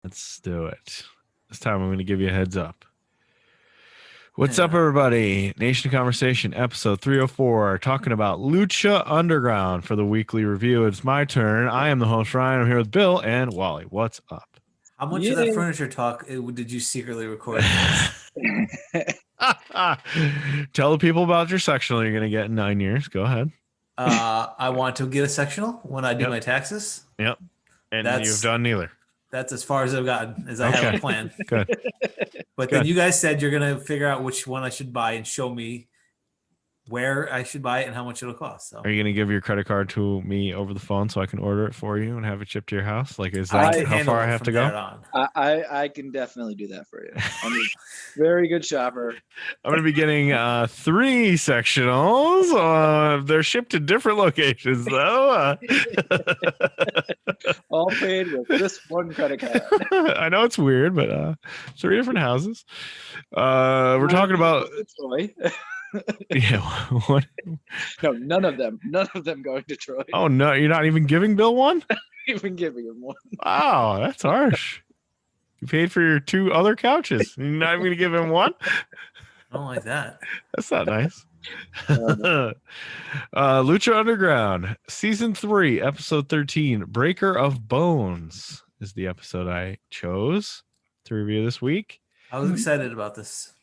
Let's do it. This time I'm going to give you a heads up. What's up, everybody? Nation Conversation, episode 304, talking about Lucha Underground for the weekly review. It's my turn. I am the host, Ryan. I'm here with Bill and Wally. What's up? How much of that furniture talk did you secretly record? Tell the people about your sectional you're going to get in 9 years. Go ahead. I want to get a sectional when I do my taxes. Yep. And you've done neither. That's as far as I've gotten, as I have a plan. Good. But then you guys said you're going to figure out which one I should buy and show me where I should buy it and how much it'll cost. So. Are you going to give your credit card to me over the phone so I can order it for you and have it shipped to your house? Like, is that how far I have to go? I can definitely do that for you. I'm a very good shopper. I'm going to be getting 3 sectionals. They're shipped to different locations, though. All paid with this one credit card. I know it's weird, but 3 different houses. We're talking about... Yeah. What? No, none of them. None of them going to Troy. Oh no, you're not even giving Bill one? Even giving him one. Wow, that's harsh. You paid for your 2 other couches. You're not even gonna give him one? I don't like that. That's not nice. Lucha Underground, season 3, episode 13, Breaker of Bones is the episode I chose to review this week. I was excited about this.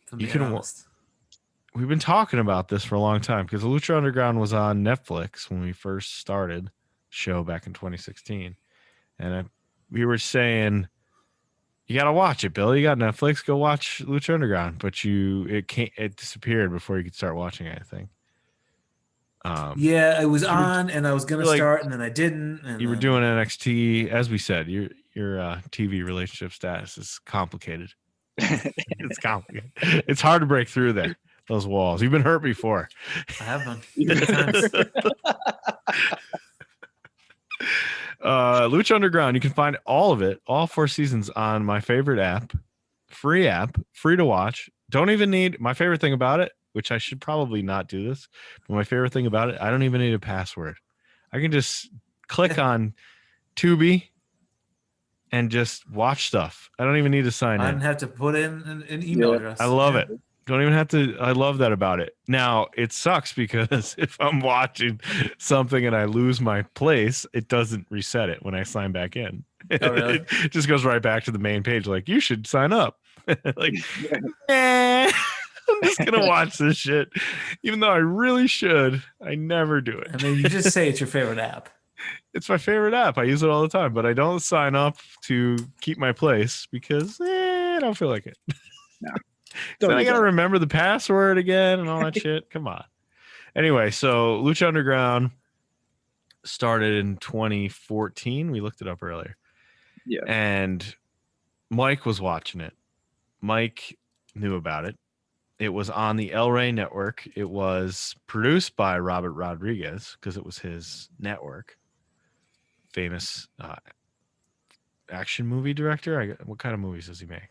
We've been talking about this for a long time because Lucha Underground was on Netflix when we first started the show back in 2016. And we were saying, you got to watch it, Bill. You got Netflix, go watch Lucha Underground. But it disappeared before you could start watching it, I think. Yeah, it was on and I was going to start and then I didn't. And you were doing NXT. As we said, your TV relationship status is complicated. It's complicated. It's hard to break through there. Those walls. You've been hurt before. I have been. Many times. Lucha Underground. You can find all of it, all 4 seasons, on my favorite app, free to watch. Don't even need my favorite thing about it, which I should probably not do this. But my favorite thing about it, I don't even need a password. I can just click on Tubi and just watch stuff. I don't even need to sign in. I don't have to put in an email address. I love it. Don't even have to. I love that about it. Now, it sucks because if I'm watching something and I lose my place, it doesn't reset it when I sign back in. Oh, really? It just goes right back to the main page. Like, you should sign up. Like, I'm just going to watch this shit. Even though I really should, I never do it. And then you just say it's your favorite app. It's my favorite app. I use it all the time, but I don't sign up to keep my place because I don't feel like it. No. Then I gotta remember the password again and all that shit. Come on. Anyway, so Lucha Underground started in 2014. We looked it up earlier. Yeah. And Mike was watching it. Mike knew about it. It was on the El Rey network. It was produced by Robert Rodriguez because it was his network. Famous action movie director. What kind of movies does he make?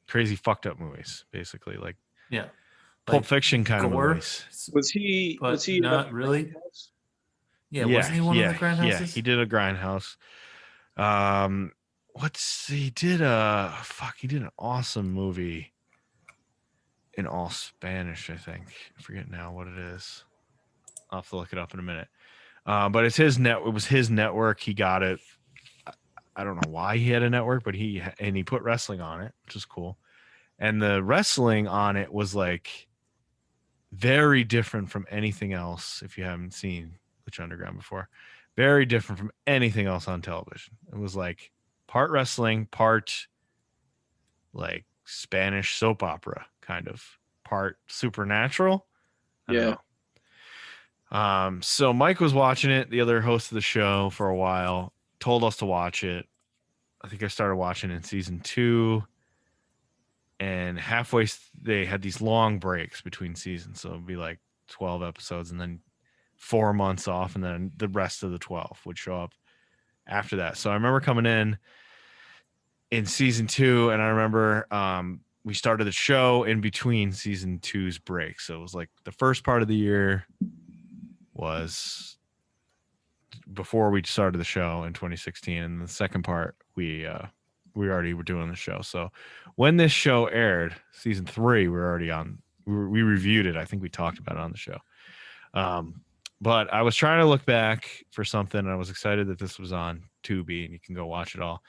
Crazy fucked up movies, basically, like Pulp Fiction kind of movies. Was he not really? Yeah, wasn't he one of the Grindhouses? Yeah, he did a Grindhouse. He did an awesome movie in all Spanish, I think. I forget now what it is. I'll have to look it up in a minute. But it's his it was his network. He got it. I don't know why he had a network, but he put wrestling on it, which is cool. And the wrestling on it was like very different from anything else. If you haven't seen Lucha Underground before, very different from anything else on television. It was like part wrestling, part like Spanish soap opera, kind of part supernatural. Yeah. So Mike was watching it, the other host of the show, for a while. Told us to watch it. I think I started watching in season 2, and halfway they had these long breaks between seasons, so it'd be like 12 episodes and then 4 months off, and then the rest of the 12 would show up after that. So I remember coming in season 2, and I remember we started the show in between season 2's break. So it was like the first part of the year was before we started the show in 2016, and the second part we we already were doing the show. So when this show aired, season 3, we were already on. We reviewed it. I think we talked about it on the show. But I was trying to look back for something, and I was excited that this was on Tubi, and you can go watch it all.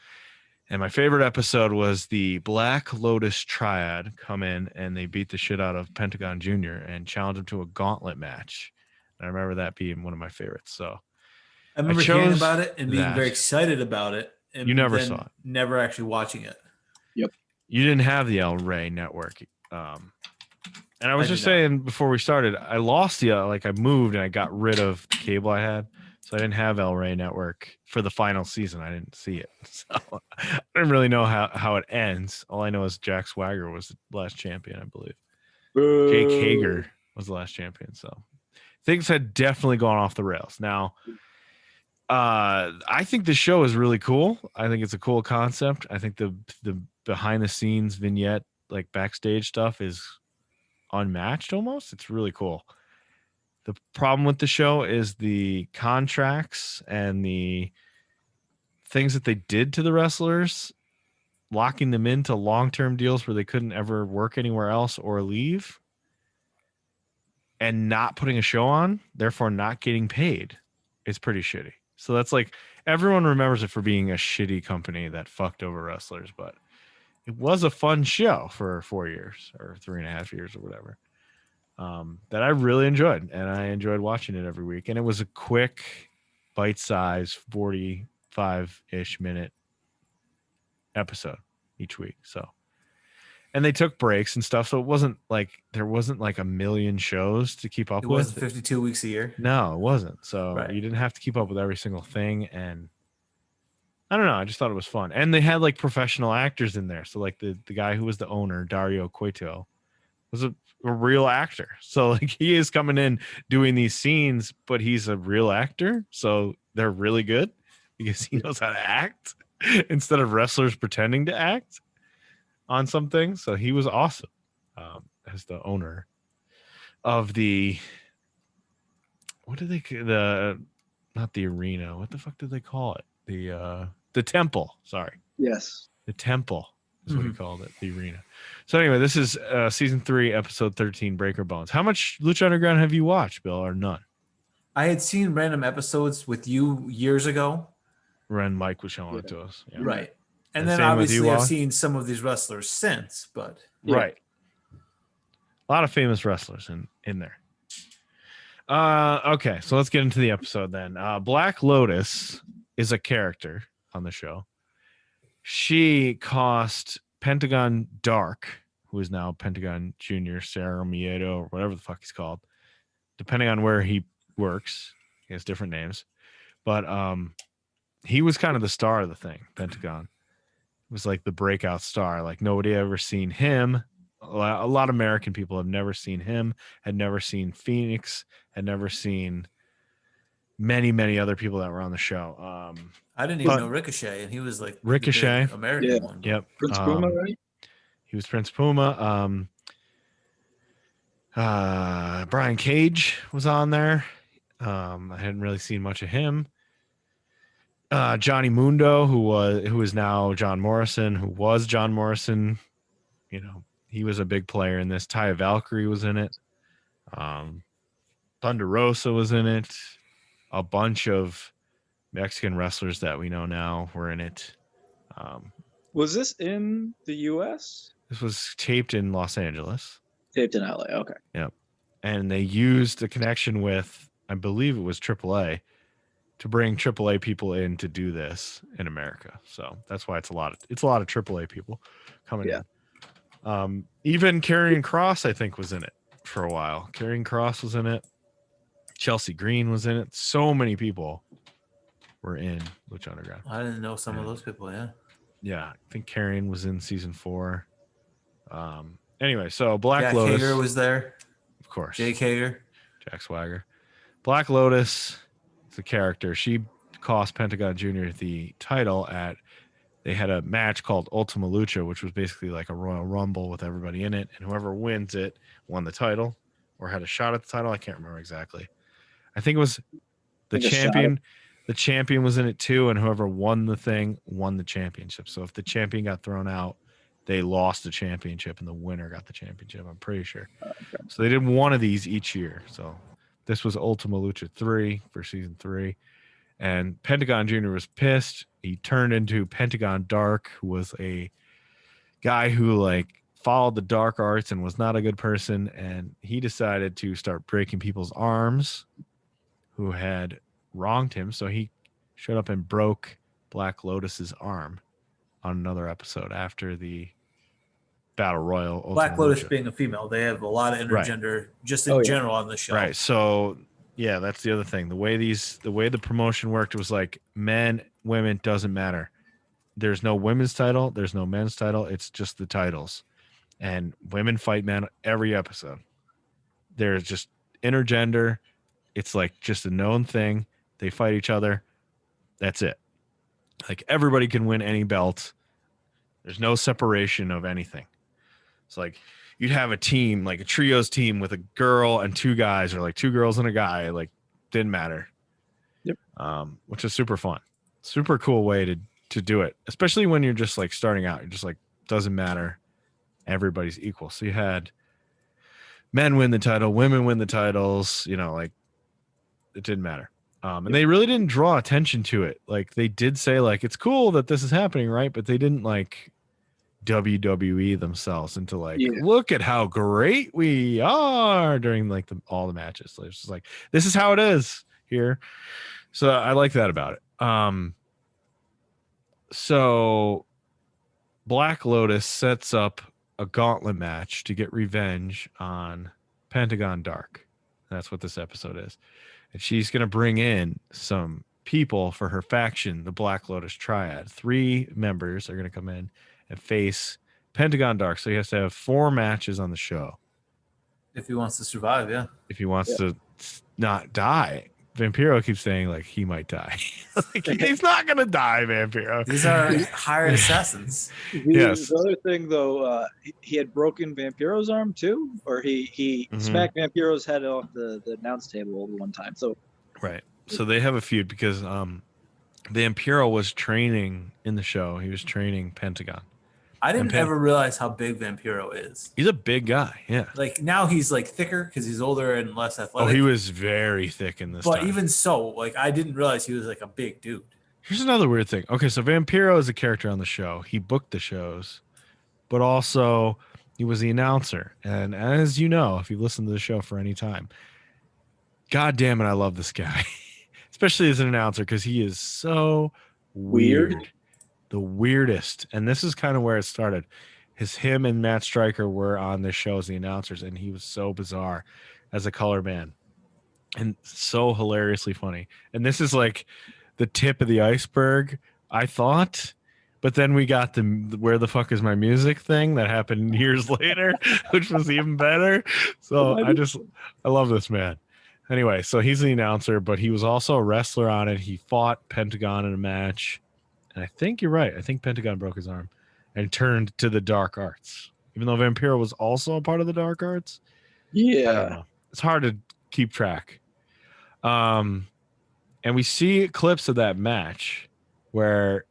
And my favorite episode was the Black Lotus Triad come in, and they beat the shit out of Pentagon Jr. and challenged him to a gauntlet match. And I remember that being one of my favorites. So I remember hearing chose about it and being that. very excited about it. And You never then saw it. Never actually watching it. Yep. You didn't have the El Rey network. And I was just saying before we started, I lost the I moved and I got rid of the cable I had, so I didn't have El Rey network for the final season. I didn't see it, so I didn't really know how it ends. All I know is Jack Swagger was the last champion, I believe. Jake Hager was the last champion. So things had definitely gone off the rails. Now, I think the show is really cool. I think it's a cool concept. I think the behind the scenes vignette, like backstage stuff, is unmatched almost. It's really cool. The problem with the show is the contracts and the things that they did to the wrestlers, locking them into long-term deals where they couldn't ever work anywhere else or leave, and not putting a show on, therefore not getting paid. It's pretty shitty. So that's like, everyone remembers it for being a shitty company that fucked over wrestlers, but it was a fun show for 4 years or 3.5 years or whatever, that I really enjoyed. And I enjoyed watching it every week. And it was a quick, bite-sized, 45-ish minute episode each week. So, and they took breaks and stuff. So it wasn't like, there wasn't like a million shows to keep up with. It wasn't 52 weeks a year. No, it wasn't. So Right. You didn't have to keep up with every single thing. And I don't know. I just thought it was fun. And they had like professional actors in there. So like the guy who was the owner, Dario Cueto, was a real actor. So like he is coming in doing these scenes, but he's a real actor. So they're really good because he knows how to act instead of wrestlers pretending to act on something. So he was awesome as the owner of the, what did they, not the arena. What the fuck did they call it? The temple. Sorry. Yes. The temple is what he called it. The arena. So anyway, this is season 3, episode 13, Breaker Bones. How much Lucha Underground have you watched, Bill, or none? I had seen random episodes with you years ago. When Mike was showing it to us. Yeah. Right. And And then same with you, obviously I've Wally? seen some of these wrestlers since, but Right. A lot of famous wrestlers in there. Okay, so let's get into the episode then. Black Lotus is a character on the show. She cost Pentagon Dark, who is now Pentagon Jr., Cerro Miedo, or whatever the fuck he's called, depending on where he works. He has different names. But he was kind of the star of the thing, Pentagon. Was like the breakout star. Like nobody ever seen him. A lot of American people have never seen him, had never seen Phoenix, had never seen many other people that were on the show. I didn't even know Ricochet, and he was like Ricochet. the big American one. Yep. Prince Puma, right? He was Prince Puma. Brian Cage was on there. I hadn't really seen much of him. Johnny Mundo, who is now John Morrison, who was John Morrison, you know, he was a big player in this. Taya Valkyrie was in it. Thunder Rosa was in it. A bunch of Mexican wrestlers that we know now were in it. Was this in the U.S.? This was taped in Los Angeles. Taped in L.A. Okay. Yep. And they used a connection with, I believe it was AAA, to bring AAA people in to do this in America. So that's why it's a lot of AAA people coming in. Even Karrion Kross, I think, was in it for a while. Karrion Kross was in it. Chelsea Green was in it. So many people were in Lucha Underground. I didn't know some of those people. Yeah. Yeah, I think Karrion was in season 4. Anyway, so Black Jack Lotus, Hager was there. of course. Jake Hager. Jack Swagger. Black Lotus is a character. She cost Pentagon Jr. the title they had a match called Ultima Lucha, which was basically like a Royal Rumble with everybody in it, and whoever wins it won the title or had a shot at the title. I can't remember exactly. I think it was the champion. the champion was in it too, and whoever won the thing won the championship. So if the champion got thrown out, they lost the championship, and the winner got the championship. I'm pretty sure. Okay. So they did one of these each year. So this was Ultima Lucha 3 for season 3. And Pentagon Jr. was pissed. He turned into Pentagon Dark, who was a guy who like followed the dark arts and was not a good person. And he decided to start breaking people's arms who had wronged him. So he showed up and broke Black Lotus's arm on another episode after the Battle Royal. Black Ultima Lotus Lucha. being a female, they have a lot of intergender just in general on the show. Right. So yeah, that's the other thing. The way the promotion worked was like men, women, doesn't matter. There's no women's title, there's no men's title, it's just the titles. And women fight men every episode. There's just intergender. It's like just a known thing. They fight each other. That's it. Like everybody can win any belt. There's no separation of anything. It's like you'd have a team, like a trios team with a girl and two guys, or like two girls and a guy, like didn't matter. Yep. Which is super fun. Super cool way to do it, especially when you're just like starting out. You're just like, doesn't matter. Everybody's equal. So you had men win the title, women win the titles, you know, like it didn't matter. And they really didn't draw attention to it. Like they did say like, it's cool that this is happening, right? But they didn't like WWE themselves into like, look at how great we are during like all the matches. So it's just like, this is how it is here. So I like that about it. So Black Lotus sets up a gauntlet match to get revenge on Pentagon Dark. That's what this episode is. And she's going to bring in some people for her faction, the Black Lotus Triad. 3 members are going to come in and face Pentagon Dark. So he has to have 4 matches on the show. If he wants to survive, yeah. If he wants to not die. Vampiro keeps saying like he might die. Like, he's not gonna die, Vampiro. These are hired assassins. Yes. The other thing though, he had broken Vampiro's arm too, or he smacked Vampiro's head off the announce table one time. So right. So they have a feud because Vampiro was training in the show. He was training Pentagon. I didn't ever realize how big Vampiro is. He's a big guy, yeah. Like now he's like thicker because he's older and less athletic. Oh, he was very thick in this. But even so, like I didn't realize he was like a big dude. Here's another weird thing. Okay, so Vampiro is a character on the show. He booked the shows, but also he was the announcer. And as you know, if you've listened to the show for any time, God damn it, I love this guy, especially as an announcer because he is so weird. The weirdest. And this is kind of where it started. Him and Matt Stryker were on this show as the announcers, and he was so bizarre as a color man and so hilariously funny. And this is like the tip of the iceberg, I thought. But then we got the where the fuck is my music thing that happened years later, which was even better. So I love this man. Anyway, so he's the announcer, but he was also a wrestler on it. He fought Pentagon in a match. And I think you're right. I think Pentagon broke his arm and turned to the dark arts, even though Vampiro was also a part of the dark arts. Yeah, it's hard to keep track. And we see clips of that match where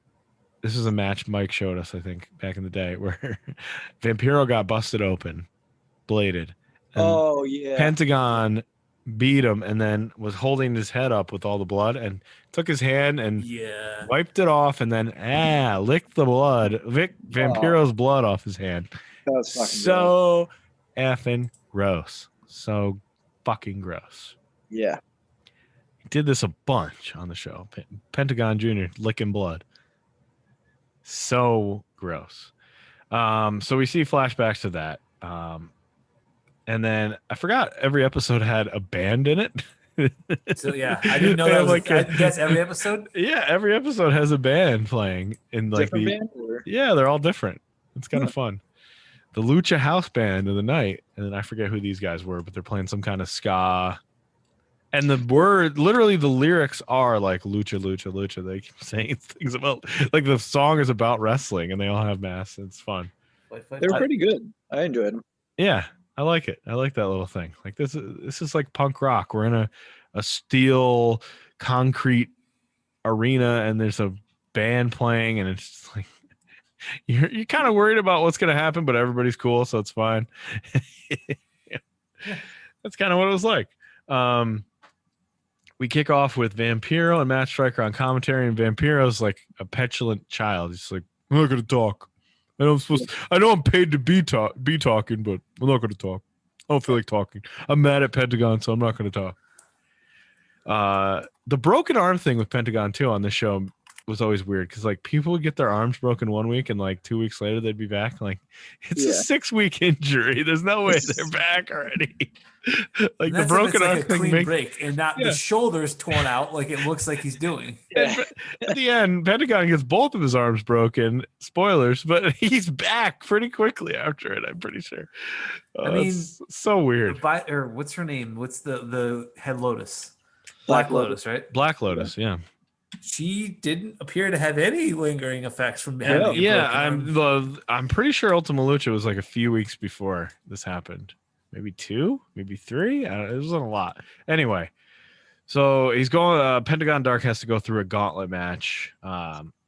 this is a match Mike showed us, I think, back in the day, where Vampiro got busted open, bladed. Oh yeah. Pentagon beat him and then was holding his head up with all the blood and took his hand and wiped it off and then licked the blood, Vampiro's blood off his hand. That was fucking so effing gross. So fucking gross. Yeah. He did this a bunch on the show. Pentagon Jr. licking blood. So gross. So we see flashbacks to that. And then I forgot every episode had a band in it. So yeah, I didn't know that was like that's every episode. Yeah, every episode has a band playing in like different band or? Yeah, they're all different. It's kind of fun. The Lucha House Band of the night, and then I forget who these guys were, but they're playing some kind of ska. And the word, literally, the lyrics are like lucha, lucha, lucha. They keep saying things about like the song is about wrestling, and they all have masks. It's fun. They were pretty good. I enjoyed them. Yeah. I like it. I like that little thing. Like this is like punk rock. We're in a steel concrete arena and there's a band playing, and it's just like you're kind of worried about what's going to happen, but everybody's cool, so it's fine. Yeah. That's kind of what it was like. We kick off with Vampiro and Matt Striker on commentary, and Vampiro's like a petulant child. He's like, I'm not going to talk. I know I'm paid to be talking, but I'm not going to talk. I don't feel like talking. I'm mad at Pentagon, so I'm not going to talk. The broken arm thing with Pentagon too on this show was always weird because like people would get their arms broken 1 week and like 2 weeks later they'd be back. Like it's a 6-week injury. There's no way they're back already. Like the broken arm thing clean break and not the shoulders torn out like it looks like he's doing. Yeah. At the end, Pentagon gets both of his arms broken. Spoilers, but he's back pretty quickly after it. I'm pretty sure. I mean, it's so weird. Or what's her name? What's the head Lotus? Black Lotus, right? Black Lotus, yeah. She didn't appear to have any lingering effects from having I'm pretty sure Ultima Lucha was like a few weeks before this happened. Maybe 2, maybe 3. It wasn't a lot. Anyway, so he's going. Pentagon Dark has to go through a gauntlet match.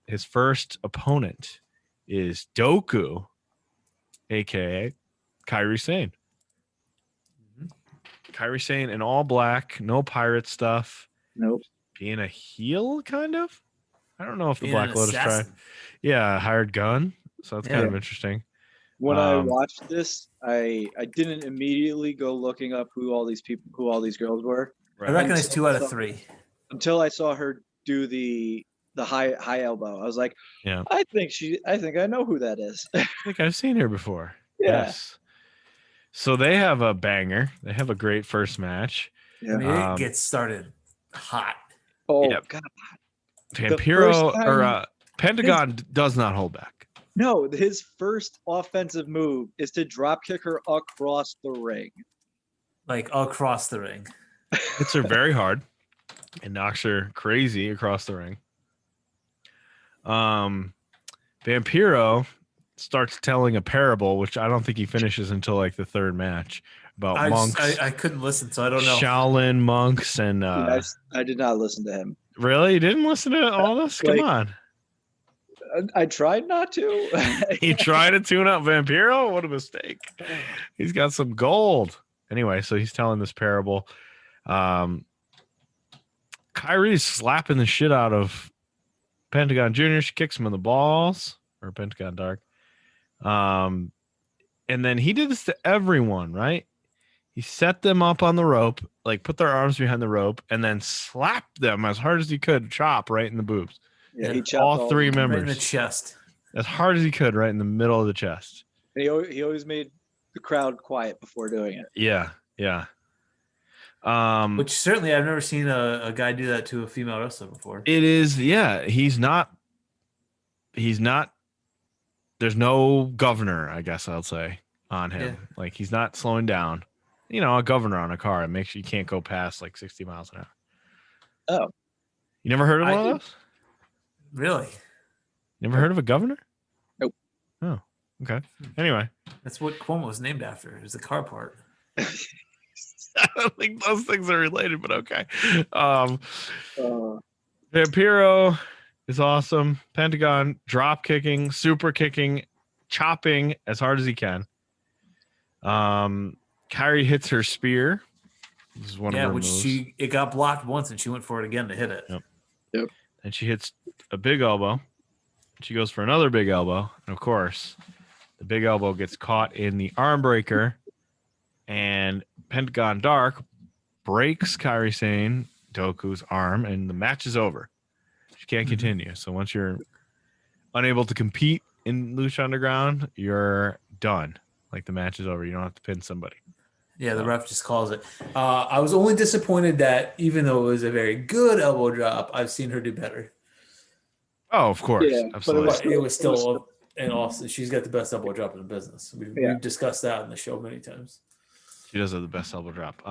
His first opponent is Doku, aka Kairi Sane. Kairi Sane in all black, no pirate stuff. Nope. Being a heel, kind of. I don't know if the Black Lotus Triad. Yeah, hired gun. So that's kind of interesting. When I watched this, I didn't immediately go looking up who all these girls were. Right. I recognized 2 out of 3 until I saw her do the high elbow. I was like, yeah, I think I know who that is. I think I've seen her before. Yeah. Yes. So they have a banger. They have a great first match. Yeah. I mean, it gets started hot. Oh, God. Vampiro or Pentagon does not hold back. No, his first offensive move is to drop kick her across the ring. Like across the ring. Hits her very hard and knocks her crazy across the ring. Vampiro starts telling a parable, which I don't think he finishes until like the third match, about monks. I couldn't listen, so I don't know. Shaolin monks and I did not listen to him. Really? You didn't listen to all this? Come on. I tried not to. He tried to tune out Vampiro? What a mistake. He's got some gold. Anyway, so he's telling this parable. Kairi's slapping the shit out of Pentagon Jr. She kicks him in the balls, or Pentagon Dark. And then he did this to everyone, right? He set them up on the rope, like put their arms behind the rope, and then slapped them as hard as he could, chop right in the boobs. Yeah, he chopped all 3 members. Right in the chest. As hard as he could, right in the middle of the chest. He always made the crowd quiet before doing it. Yeah, yeah. Which certainly I've never seen a guy do that to a female wrestler before. It is, yeah. He's not. There's no governor, I guess I'll say, on him. Yeah. Like he's not slowing down. You know, a governor on a car, it makes you can't go past like 60 miles an hour. Oh, you never heard of one of those? Really? Never heard of a governor? Nope. Oh, okay. Anyway, that's what Cuomo was named after. Is the car part. I don't think those things are related, but okay. Vampiro is awesome. Pentagon drop kicking, super kicking, chopping as hard as he can. Kairi hits her spear. This is one of her moves. It got blocked once and she went for it again to hit it. Yep. And she hits a big elbow. She goes for another big elbow. And of course, the big elbow gets caught in the arm breaker. And Pentagon Dark breaks Kairi Sane, Doku's arm, and the match is over. She can't continue. So once you're unable to compete in Lucha Underground, you're done. Like the match is over. You don't have to pin somebody. Yeah, the ref just calls it. I was only disappointed that even though it was a very good elbow drop, I've seen her do better. Oh, of course. Yeah, absolutely. But it was still, and also she's got the best elbow drop in the business. We've discussed that in the show many times. She does have the best elbow drop.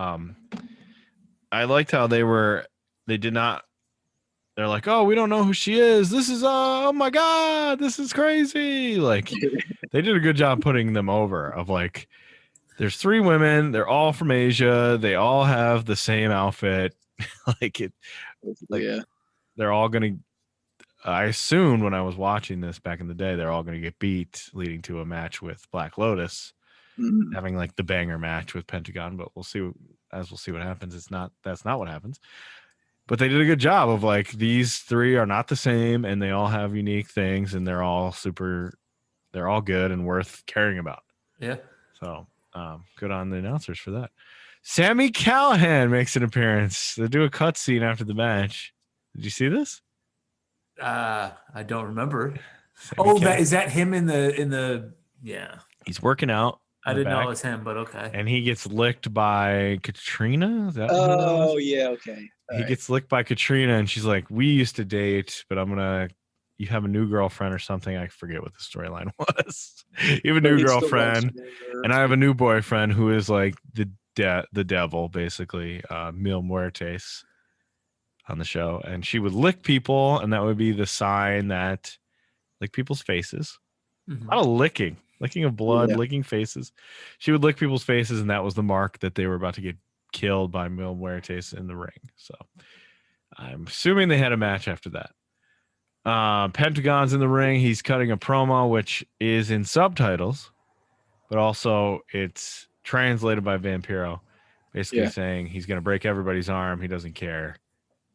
I liked how they're like, oh, we don't know who she is. This is, oh my God, this is crazy. Like they did a good job putting them over of like, there's 3 women. They're all from Asia. They all have the same outfit. Like it, like, yeah. they're all going to. I assumed when I was watching this back in the day, they're all going to get beat, leading to a match with Black Lotus, having like the banger match with Pentagon. But we'll see what happens. That's not what happens. But they did a good job of like these three are not the same, and they all have unique things, and they're all good and worth caring about. Yeah. So good on the announcers for that. Sammy Callahan makes an appearance. They do a cutscene after the match. Did you see this? I don't remember. Sammy Is that him in the yeah. He's working out. I didn't know it was him, but okay. And he gets licked by Katrina. Is that oh yeah, okay. He gets licked by Katrina, and she's like, "We used to date, but you have a new girlfriend or something." I forget what the storyline was. You have a new girlfriend, and I have a new boyfriend who is like the devil, basically, Mil Muertes on the show. And she would lick people, and that would be the sign that lick people's faces. A lot of licking of blood, licking faces. She would lick people's faces, and that was the mark that they were about to get killed by Mil Muertes in the ring. So I'm assuming they had a match after that. Pentagon's in the ring. He's cutting a promo, which is in subtitles, but also it's translated by Vampiro, basically saying he's going to break everybody's arm. He doesn't care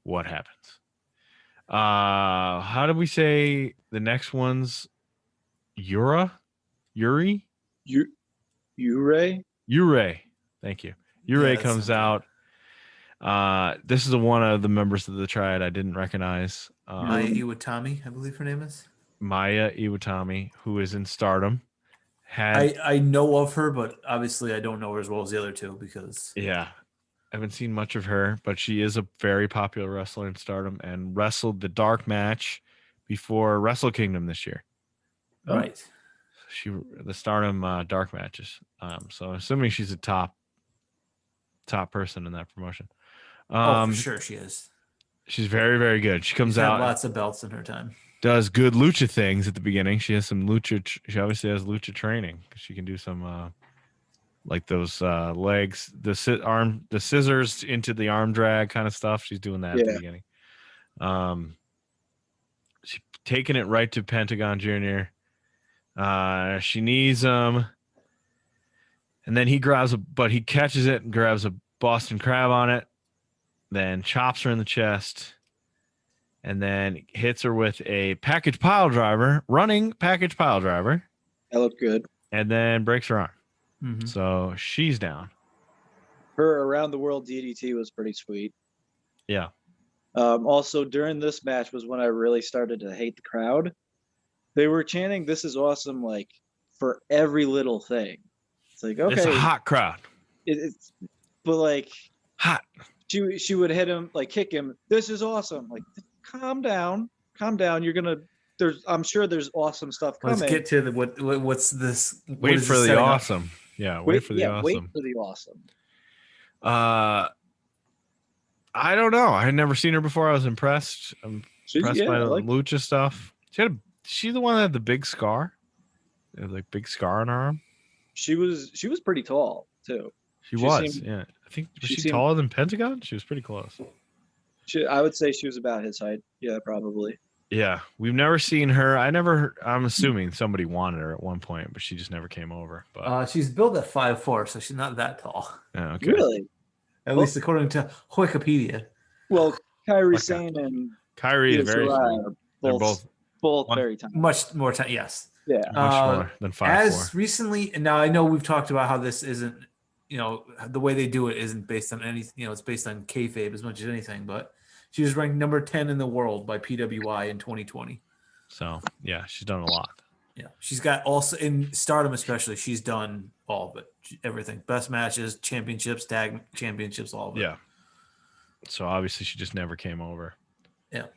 what happens. How do we say the next one's Yuri? Thank you. Yuri comes out. This is one of the members of the Triad I didn't recognize. Maya Iwatani, I believe her name is. Maya Iwatani, who is in Stardom. I know of her, but obviously I don't know her as well as the other two because... Yeah. I haven't seen much of her, but she is a very popular wrestler in Stardom and wrestled the dark match before Wrestle Kingdom this year. Right. The Stardom dark matches. So assuming she's a top person in that promotion. For sure she is. She's very, very good. She comes out. Lots of belts in her time. Does good lucha things at the beginning. She has some lucha. She obviously has lucha training. She can do some like those legs, the scissors into the arm drag kind of stuff. She's doing that at the beginning. She's taking it right to Pentagon Jr. She knees him, and then he catches it and grabs a Boston Crab on it, then chops her in the chest, and then hits her with a running package pile driver. That looked good. And then breaks her arm. So she's down. Her around the world DDT was pretty sweet. Yeah. Also, during this match was when I really started to hate the crowd. They were chanting, "This is awesome!" like for every little thing. It's like, okay, it's a hot crowd. But like hot. She would hit him, like kick him. "This is awesome!" Like, calm down. I'm sure there's awesome stuff coming. Let's get to what's this? Wait for the awesome. Yeah, wait for the awesome. Wait for the awesome. I don't know. I had never seen her before. I was impressed. I'm impressed by the lucha stuff. She's the one that had the big scar. Like big scar on her arm. She was pretty tall too. She was. I think was she taller than Pentagon? She was pretty close. I would say she was about his height. Yeah, probably. Yeah, we've never seen her. I'm assuming somebody wanted her at one point, but she just never came over. But she's built at 5'4", so she's not that tall. Yeah, okay. Really? At least according to Wikipedia. Well, Kairi Sane and Kyrie is very. They're both very tiny. Much more tiny. Yes. Yeah. Much more than 5'4". As recently, now I know we've talked about how this isn't, the way they do it isn't based on anything. It's based on kayfabe as much as anything, but. She was ranked number 10 in the world by PWI in 2020. So, yeah, she's done a lot. Yeah. She's got also in Stardom, especially, she's done all of it. Everything. Best matches, championships, tag championships, all of it. Yeah. So, obviously, she just never came over. Yeah.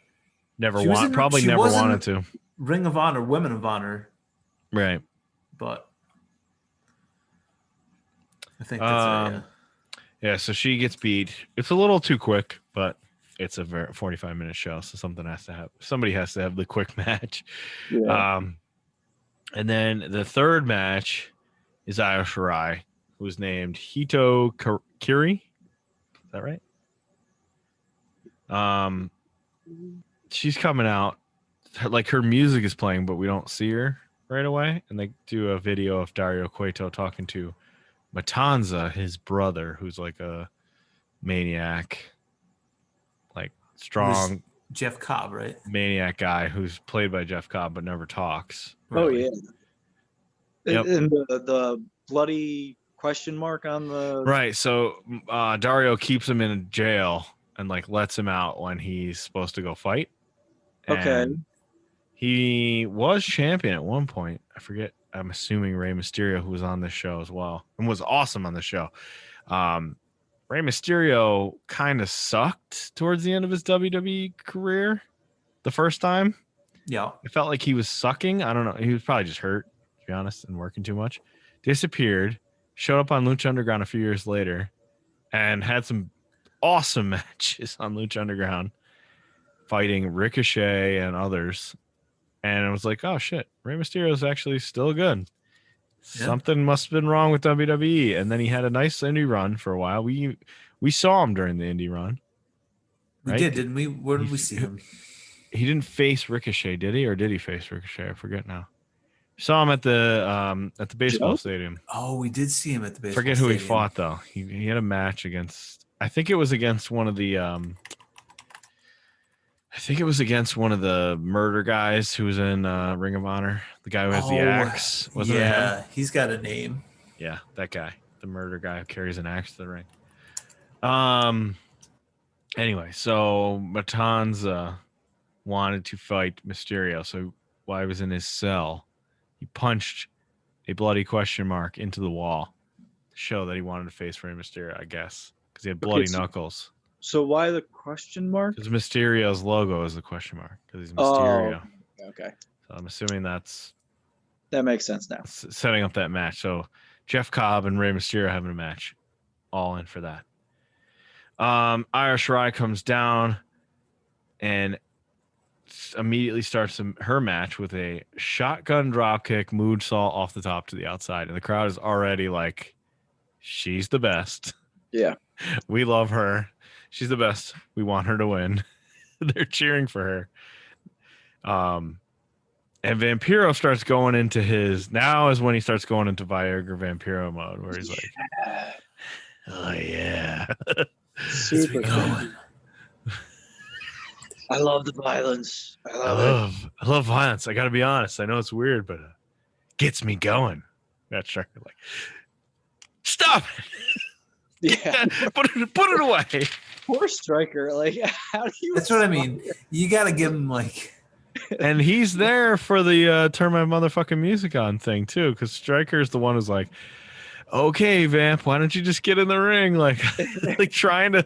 Never wanted to. Ring of Honor, Women of Honor. Right. But I think that's it, yeah, so she gets beat. It's a little too quick, but it's a 45-minute show, so somebody has to have the quick match. Yeah. And then the third match is Io Shirai, who's named Hito Kiri. Is that right? she's coming out, like her music is playing, but we don't see her right away. And they do a video of Dario Cueto talking to Matanza, his brother, who's like a maniac, like strong Jeff Cobb, right? maniac guy who's played by Jeff Cobb but never talks. Oh Really. yeah. Yep. And the bloody question mark on the Right. So Dario keeps him in jail and like lets him out when he's supposed to go fight. Okay. And he was champion at one point. I forget. I'm assuming Rey Mysterio, who was on this show as well and was awesome on the show. Rey Mysterio kind of sucked towards the end of his WWE career the first time. Yeah. It felt like he was sucking. I don't know. He was probably just hurt, to be honest, and working too much. Disappeared, showed up on Lucha Underground a few years later, and had some awesome matches on Lucha Underground, fighting Ricochet and others. And it was like, oh shit, Rey Mysterio is actually still good. Yeah. Something must have been wrong with WWE. And then he had a nice indie run for a while. We saw him during the indie run. We right? did, didn't we? Where did we see him? He didn't face Ricochet, did he? Or did he face Ricochet? I forget now. Saw him at the baseball stadium. Oh, we did see him at the baseball Forget who he stadium. fought though. He had a match against. I think it was against one of the. I think it was against one of the murder guys who was in Ring of Honor. The guy who has the axe. Wasn't it him? Yeah, he's got a name. Yeah, that guy, the murder guy who carries an axe to the ring. Anyway, so Matanza wanted to fight Mysterio. So while he was in his cell, he punched a bloody question mark into the wall to show that he wanted to face Rey Mysterio, I guess, because he had bloody knuckles. So why the question mark? Because Mysterio's logo is the question mark, because he's Mysterio. Oh, okay. So I'm assuming that makes sense now. Setting up that match. So Jeff Cobb and Rey Mysterio having a match. All in for that. Io Shirai comes down and immediately starts her match with a shotgun dropkick moonsault off the top to the outside. And the crowd is already like, she's the best. Yeah. We love her. She's the best. We want her to win. They're cheering for her. And Vampiro starts going into now is when he starts going into Viagra Vampiro mode, where he's like, oh yeah. Super cool. I love the violence. I love violence. I gotta be honest. I know it's weird, but gets me going. That's right. Like, stop it. Yeah. put it away. Poor Striker. Like, how do you? That's what I mean. You got to give him like. And he's there for the turn my motherfucking music on thing too, because Striker's the one who's like, okay, Vamp, why don't you just get in the ring? Like, like trying to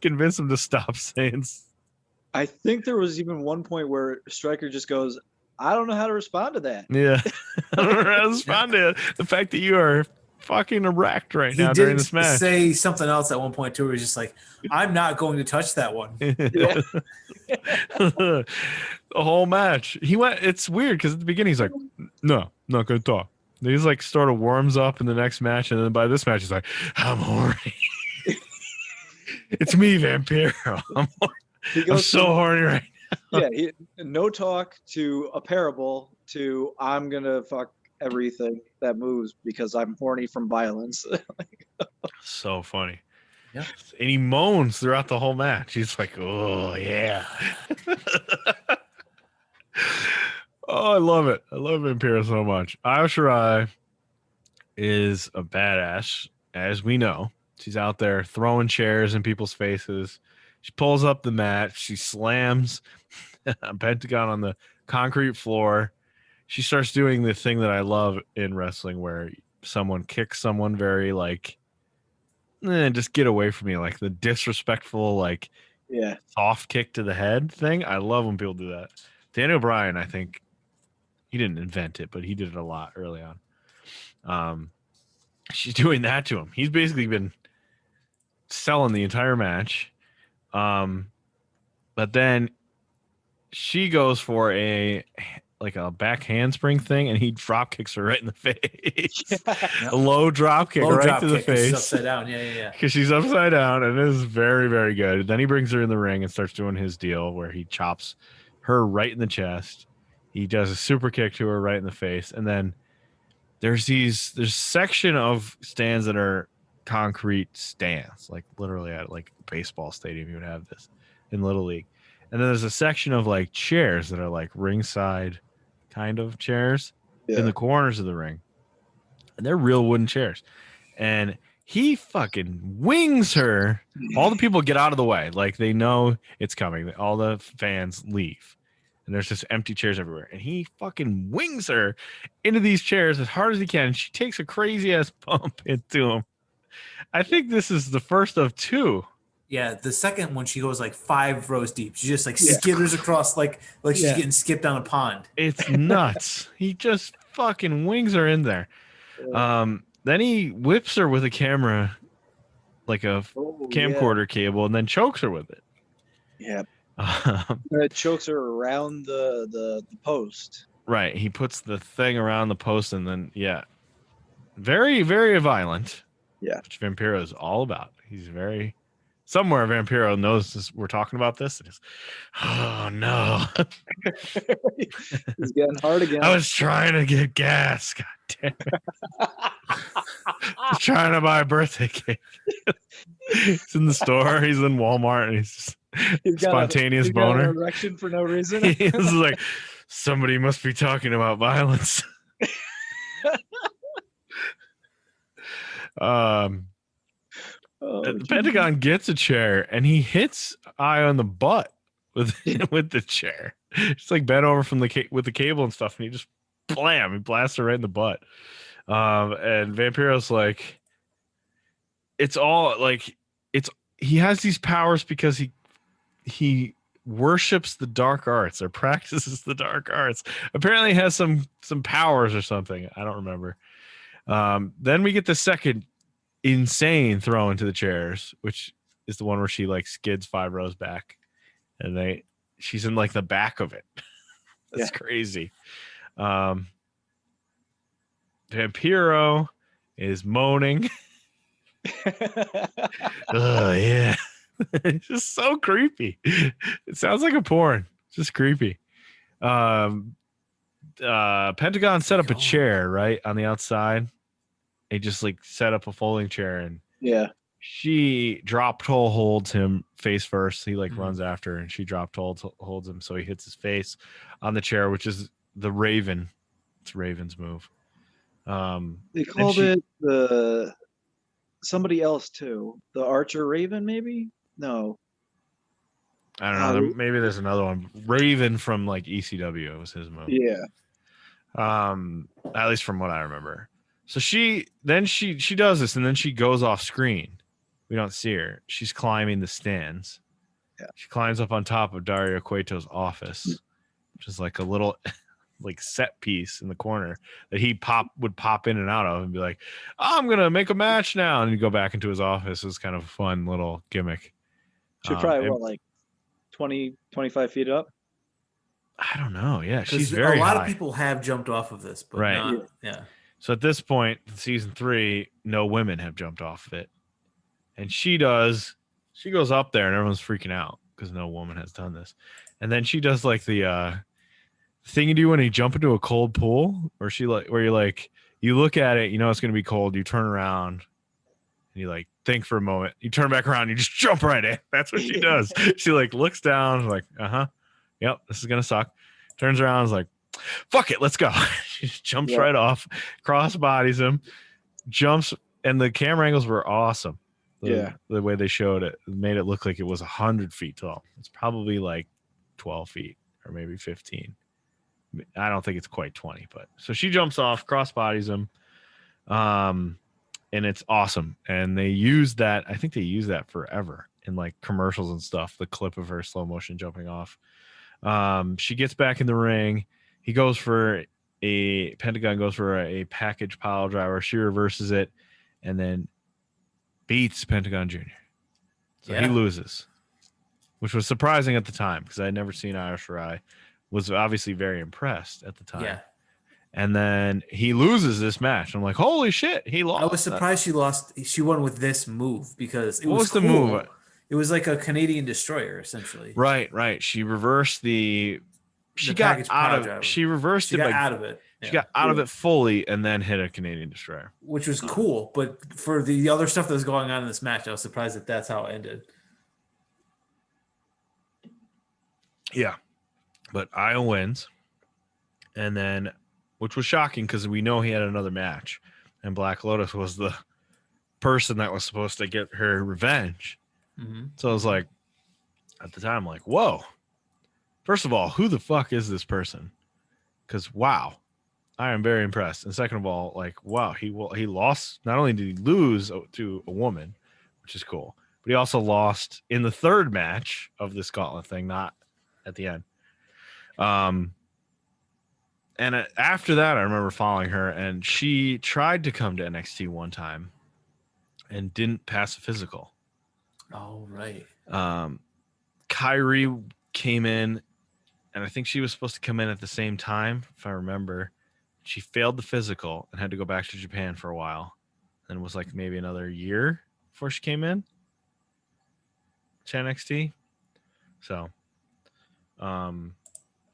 convince him to stop saying. I think there was even one point where Striker just goes, I don't know how to respond to that. Yeah. I don't know how to respond to it. The fact that you are fucking erect right now during this match. He did say something else at one point too, where he's just like, I'm not going to touch that one. The whole match. It's weird because at the beginning he's like, no, not going to talk. And he's like sort of warms up in the next match. And then by this match, he's like, I'm horny. It's me, Vampiro. I'm so horny right now. Yeah, no talk to a parable to I'm going to fuck everything that moves because I'm horny from violence. So funny. Yeah. And he moans throughout the whole match. He's like, oh, yeah. Oh, I love it. I love Vampiro so much. Io Shirai is a badass, as we know. She's out there throwing chairs in people's faces. She pulls up the mat. She slams Pentagon on the concrete floor. She starts doing the thing that I love in wrestling where someone kicks someone very like, just get away from me. Like the disrespectful, like soft kick to the head thing. I love when people do that. Daniel Bryan, I think he didn't invent it, but he did it a lot early on. She's doing that to him. He's basically been selling the entire match. But then she goes for a like a back handspring thing, and he drop kicks her right in the face. Yeah. A low drop kick right to the kick 'cause she's face. upside down. Yeah. Because she's upside down, and it is very, very good. Then he brings her in the ring and starts doing his deal where he chops her right in the chest. He does a super kick to her right in the face, and then there's section of stands that are concrete stands, like literally at like a baseball stadium you would have this in Little League. And then there's a section of like chairs that are like ringside kind of chairs in the corners of the ring. And they're real wooden chairs. And he fucking wings her. All the people get out of the way. Like they know it's coming. All the fans leave. And there's just empty chairs everywhere. And he fucking wings her into these chairs as hard as he can. She takes a crazy ass bump into him. I think this is the first of two. Yeah, the second one she goes like 5 rows deep. She just like skitters across like she's getting skipped down a pond. It's nuts. He just fucking wings her in there. Then he whips her with a camera, like a camcorder cable, and then chokes her with it. Yeah. It chokes her around the post. Right. He puts the thing around the post, and then very, very violent. Yeah. Which Vampiro is all about. He's very. Somewhere Vampiro knows this, we're talking about this. And oh no. He's getting hard again. I was trying to get gas. God damn it. Just trying to buy a birthday cake. He's in the store. He's in Walmart, and he's spontaneous boner. Got an erection for no reason. He's like, somebody must be talking about violence. The Pentagon gets a chair and he hits Eye on the butt with the chair. It's like bent over from with the cable and stuff, and he just blam, he blasts her right in the butt. And Vampiro's like, it's all like he has these powers because he worships the dark arts or practices the dark arts. Apparently he has some powers or something. I don't remember. Then we get the second insane throw into the chairs, which is the one where she like skids 5 rows back, and she's in like the back of it. That's crazy. Vampiro is moaning. Oh yeah. It's just so creepy. It sounds like a porn. It's just creepy. Pentagon set up a chair right on the outside. He just like set up a folding chair, and she drop toe holds him face first. He like runs after her, and she drop toe holds him, so he hits his face on the chair, which is the Raven. It's Raven's move. They called it somebody else too. The Archer Raven, maybe? No. I don't know. Maybe there's another one. Raven from like ECW. It was his move. Yeah. At least from what I remember. So she does this, and then she goes off screen. We don't see her. She's climbing the stands. Yeah. She climbs up on top of Dario Cueto's office, which is like a little like set piece in the corner that he would pop in and out of and be like, oh, I'm gonna make a match now, and he'd go back into his office. It was kind of a fun little gimmick. She's probably like 20, 25 feet up. I don't know. Yeah, she's very a lot high. of people have jumped off of this, but not, So at this point, season 3, no women have jumped off of it. And she does. She goes up there and everyone's freaking out because no woman has done this. And then she does like the thing you do when you jump into a cold pool, where you're like, you look at it, you know it's gonna be cold, you turn around and you like think for a moment, you turn back around, you just jump right in. That's what she does. She like looks down, like, yep, this is gonna suck. Turns around, is like, fuck it, let's go. She just jumps right off, cross bodies him, jumps, and the camera angles were awesome. The way they showed it made it look like it was 100 feet tall. It's probably like 12 feet or maybe 15. I don't think it's quite 20, but so she jumps off, cross bodies him, and it's awesome. And they use that. I think they use that forever in like commercials and stuff. The clip of her slow motion jumping off. She gets back in the ring. Pentagon goes for a package pile driver. She reverses it and then beats Pentagon Jr. So he loses, which was surprising at the time because I had never seen Irish Rai was obviously very impressed at the time. Yeah. And then he loses this match. I'm like, holy shit, he lost. I was surprised she lost. She won with this move because it What was was the cool. move? It was like a Canadian destroyer, essentially. Right. She reversed the. She The got package out power of. driver. She reversed She it got by. out of it. She Yeah. got out of it fully and then hit a Canadian destroyer. Which was cool, but for the other stuff that was going on in this match, I was surprised that that's how it ended. Yeah, but Io wins, and then, which was shocking because we know he had another match, and Black Lotus was the person that was supposed to get her revenge. Mm-hmm. So I was like, at the time, like, whoa. First of all, who the fuck is this person? Because wow, I am very impressed. And second of all, like, wow, he lost. Not only did he lose to a woman, which is cool, but he also lost in the third match of this gauntlet thing, not at the end. And after that, I remember following her, and she tried to come to NXT one time and didn't pass a physical. Oh, right. Kyrie came in, and I think she was supposed to come in at the same time, if I remember. She failed the physical and had to go back to Japan for a while. And it was like maybe another year before she came in to NXT. So,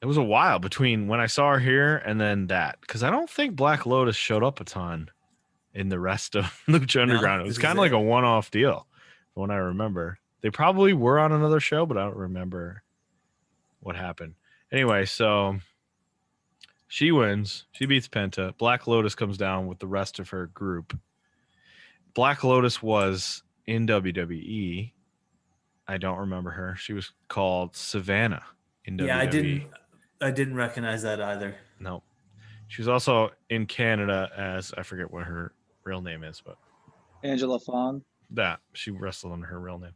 it was a while between when I saw her here and then that, because I don't think Black Lotus showed up a ton in the rest of Lucha Underground. It was kind of like a one-off deal from what I remember. They probably were on another show, but I don't remember what happened. Anyway, so she wins. She beats Penta. Black Lotus comes down with the rest of her group. Black Lotus was in WWE. I don't remember her. She was called Savannah in WWE. Yeah, I didn't recognize that either. No. She was also in Canada as, I forget what her real name is, but Angela Fong. that she wrestled under her real name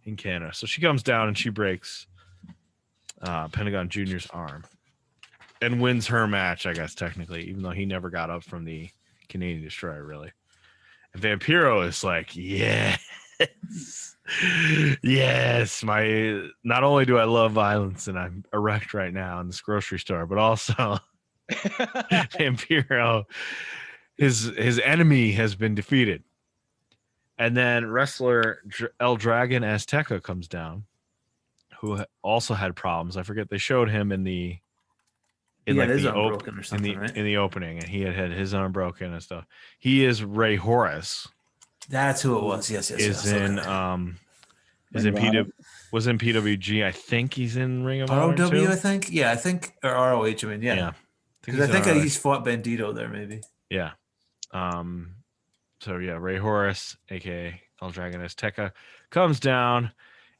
in Canada. So she comes down and she breaks Pentagon Jr.'s arm and wins her match, I guess, technically, even though he never got up from the Canadian Destroyer, really. And Vampiro is like, yes. Yes, not only do I love violence and I'm erect right now in this grocery store, but also Vampiro, his enemy has been defeated. And then wrestler El Dragon Azteca comes down, who also had problems. I forget, they showed him in the his arm broken or something, right? In the opening, and he had his arm broken and stuff. He is Ray Horace. That's who it was. Yes. Was in PWG. I think he's in Ring of Honor ROW, too. I think. Yeah, I think, or ROH. I mean, yeah. Because I think he's fought Bandito there, maybe. Yeah. So yeah, Ray Horace, aka El Dragon Azteca, comes down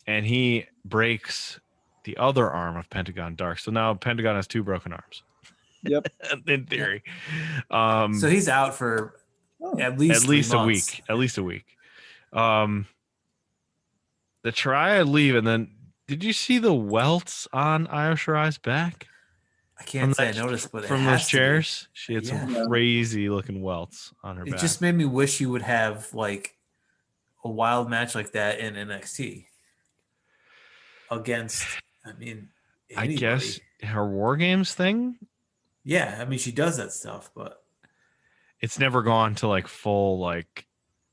and he breaks the other arm of Pentagon Dark. So now Pentagon has two broken arms. Yep. In theory. So he's out for at least a week. At least a week. The Triad leave, and then did you see the welts on Io Shirai's back? I can't say I noticed, but from those chairs, she had some crazy looking welts on her back. It just made me wish you would have like a wild match like that in NXT against, I mean, anybody. I guess her War Games thing. Yeah, I mean, she does that stuff, but it's never gone to like full like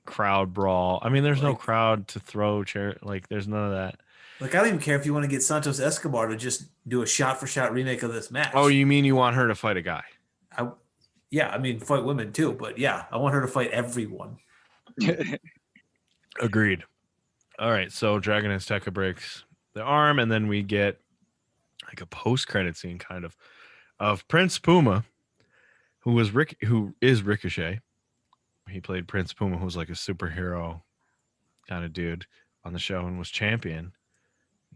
crowd brawl. I mean, there's no crowd to throw chair. Like, there's none of that. Like, I don't even care if you want to get Santos Escobar to just do a shot-for-shot remake of this match. Oh, you mean you want her to fight a guy? I mean, fight women too, but yeah, I want her to fight everyone. Agreed. All right, so Dragon Azteca breaks the arm, and then we get like a post-credit scene kind of Prince Puma, who is Ricochet. He played Prince Puma, who was like a superhero kind of dude on the show and was champion.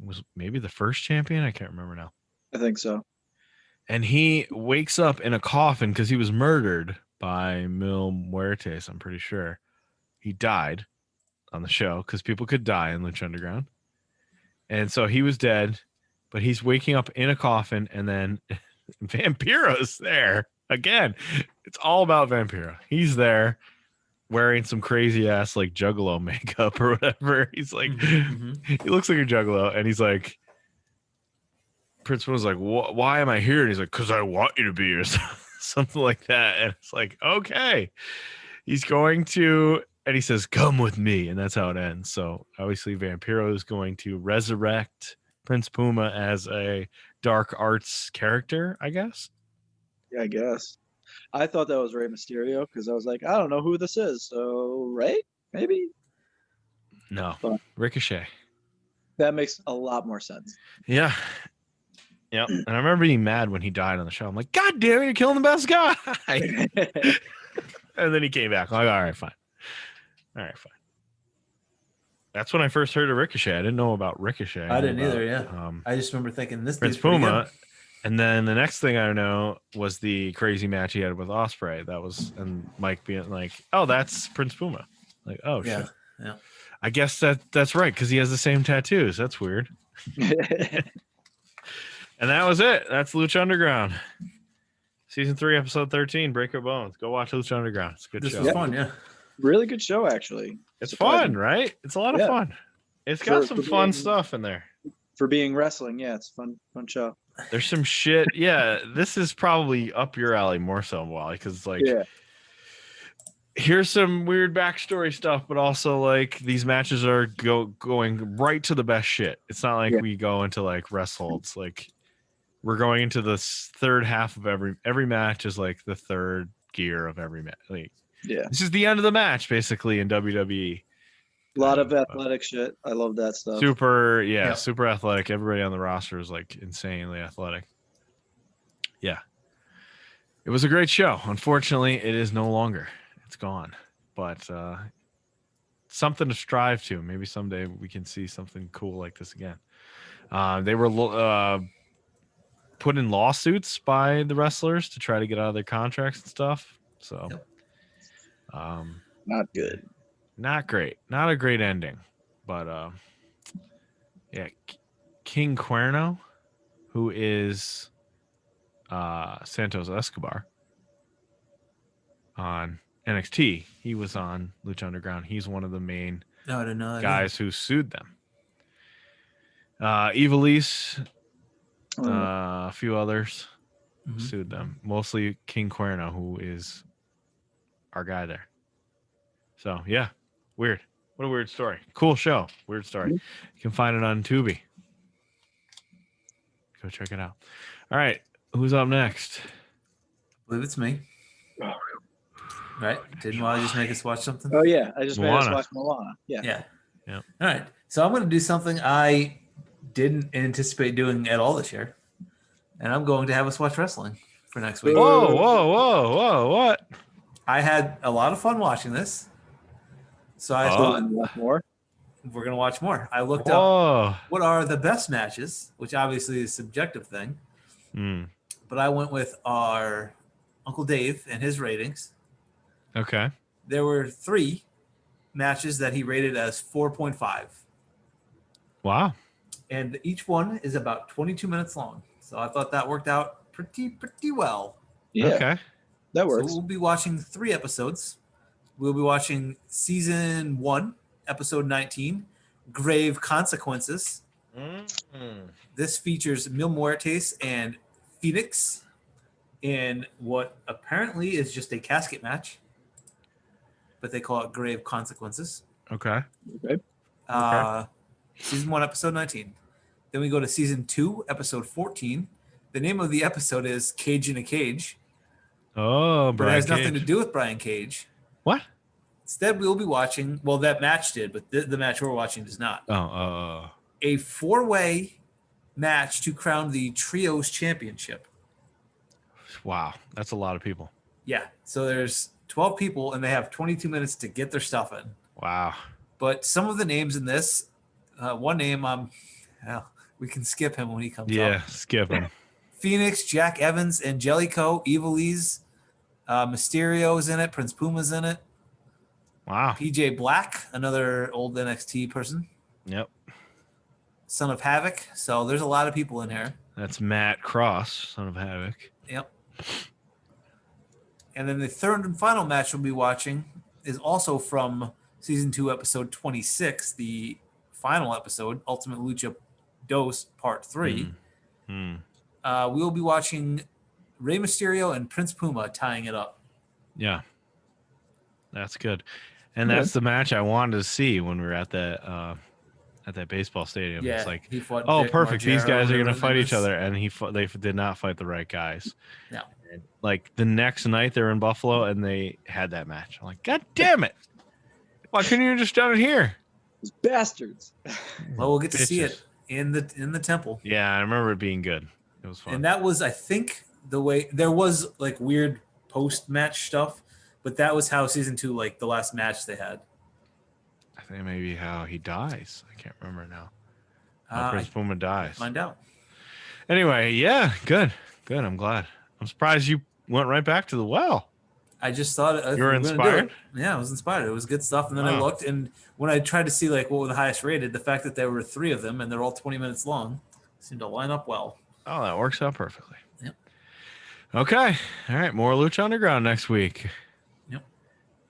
Was maybe the first champion. I can't remember now. I think so. And he wakes up in a coffin because he was murdered by Mil Muertes. I'm pretty sure he died on the show because people could die in Lucha Underground. And so he was dead, but he's waking up in a coffin, and then Vampiro's there again. It's all about Vampiro. He's there wearing some crazy ass like juggalo makeup or whatever. He's like, he looks like a juggalo, and he's like, Prince was like, why am I here? And he's like, because I want you to be here. Something like that. And it's like, okay. He's going to, and he says, come with me. And that's how it ends. So obviously Vampiro is going to resurrect Prince Puma as a dark arts character, I guess. Yeah, I guess. I thought that was Rey Mysterio because I was like, I don't know who this is. So Rey, maybe? No, But Ricochet. that makes a lot more sense. Yeah. Yep. And I remember being mad when he died on the show. I'm like, God damn it, you're killing the best guy. And then he came back. I'm like, all right, fine. That's when I first heard of Ricochet. I didn't know about Ricochet. I didn't either, yeah. I just remember thinking this Prince dude's pretty Puma. good. And then the next thing I know was the crazy match he had with Ospreay. That was, and Mike being like, oh, that's Prince Puma. Like, oh, shit. Yeah. I guess that's right, because he has the same tattoos. That's weird. And that was it. That's Lucha Underground. Season 3, episode 13, Break Your Bones. Go watch Lucha Underground. It's a good This show. was fun, yeah. Really good show, actually. It's Surprising. fun, right? It's a lot of fun. It's got some fun stuff in there. For being wrestling, yeah, it's a fun show. There's some shit. Yeah, this is probably up your alley more so, Wally, because like, here's some weird backstory stuff, but also like these matches are going right to the best shit. It's not like we go into like wrestle. It's like we're going into the third half of every match is like the third gear of every match. Like, this is the end of the match basically in WWE. A lot of athletic shit. I love that stuff. Super athletic. Everybody on the roster is like insanely athletic. Yeah. It was a great show. Unfortunately, it is no longer. It's gone. But something to strive to. Maybe someday we can see something cool like this again. They were put in lawsuits by the wrestlers to try to get out of their contracts and stuff. So not good. Not great. Not a great ending. But King Cuerno, who is Santos Escobar on NXT, he was on Lucha Underground. He's one of the main guys who sued them. Ivelisse, a few others sued them. Mostly King Cuerno, who is our guy there. So, yeah. Weird. What a weird story. Cool show. Weird story. You can find it on Tubi. Go check it out. All right. Who's up next? I believe it's me. Right? Didn't Wally just make us watch something? Oh, yeah. I just made us watch Moana. Yeah. All right. So I'm going to do something I didn't anticipate doing at all this year. And I'm going to have us watch wrestling for next week. Whoa. What? I had a lot of fun watching this. So I thought we're going to watch more. I looked up what are the best matches, which obviously is a subjective thing. But I went with our Uncle Dave and his ratings. Okay. There were 3 matches that he rated as 4.5. Wow. And each one is about 22 minutes long. So I thought that worked out pretty well. Yeah. Okay. That works. So we'll be watching 3 episodes. We'll be watching season 1, episode 19, Grave Consequences. This features Mil Muertes and Phoenix in what apparently is just a casket match, but they call it Grave Consequences. Okay. Season 1, episode 19. Then we go to season 2, episode 14. The name of the episode is Cage in a Cage. Oh, but it has nothing to do with Brian Cage. What? Instead, we'll be watching, well, that match did, but the match we're watching does not. A 4-way match to crown the Trios Championship. Wow. That's a lot of people. Yeah. So there's 12 people, and they have 22 minutes to get their stuff in. Wow. But some of the names in this, one name, we can skip him when he comes up. Yeah, skip him. Phoenix, Jack Evans, Angelico, Ivelisse, Mysterio's in it, Prince Puma's in it. Wow. PJ Black, another old NXT person. Yep. Son of Havoc. So there's a lot of people in here. That's Matt Cross, Son of Havoc. Yep. And then the third and final match we'll be watching is also from season 2, episode 26, the final episode, Ultima Lucha Dos Part 3. Hmm. We will be watching Rey Mysterio and Prince Puma tying it up. Yeah. That's good. And Good. that's the match I wanted to see when we were at that baseball stadium. Yeah, It's like, he fought oh, Vic perfect. These Margera, guys are whatever going to his fight name each is. other. And they did not fight the right guys. No. And, like the next night they're in Buffalo and they had that match. I'm like, God damn it. Why couldn't you just done it here? Those bastards. Well, we'll get to see Bitches. it in the temple. Yeah, I remember it being good. It was fun. And that was, I think, the way there was like weird post-match stuff, but that was how season 2, like the last match they had. I think maybe how he dies. I can't remember now. I Prince Puma dies. find out. Anyway, yeah, good. I'm glad. I'm surprised you went right back to the well. I just thought You were we gonna do inspired? it. Yeah, I was inspired. It was good stuff. And then I Oh. looked, and when I tried to see like what were the highest rated, the fact that there were 3 of them and they're all 20 minutes long seemed to line up well. Oh, that works out perfectly. Yep. Okay. All right. More Lucha Underground next week. Yep.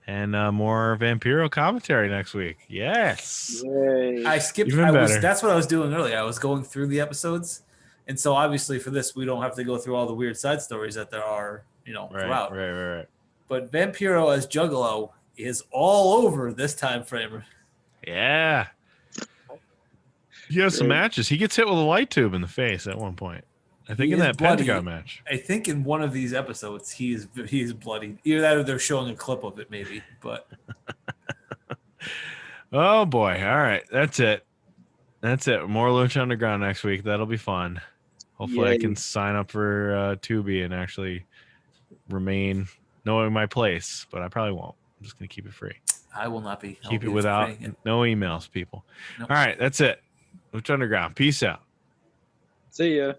And more Vampiro commentary next week. Yes. Yay. I skipped. Even better. That's what I was doing earlier. I was going through the episodes, and so obviously for this we don't have to go through all the weird side stories that there are, throughout. Right. But Vampiro as Juggalo is all over this time frame. Yeah. He has some Great. matches. He gets hit with a light tube in the face at one point. I think He in is that bloody. Pentagon match. I think in one of these episodes he is bloody. Either that or they're showing a clip of it, maybe. But Oh boy. All right. That's it. More Lucha Underground next week. That'll be fun. Hopefully I Yay. can sign up for Tubi and actually remain knowing my place, but I probably won't. I'm just going to keep it free. I will not be. I'll Keep be it without free. no emails, people. Nope. All right. That's it. Lucha Underground. Peace out. See ya.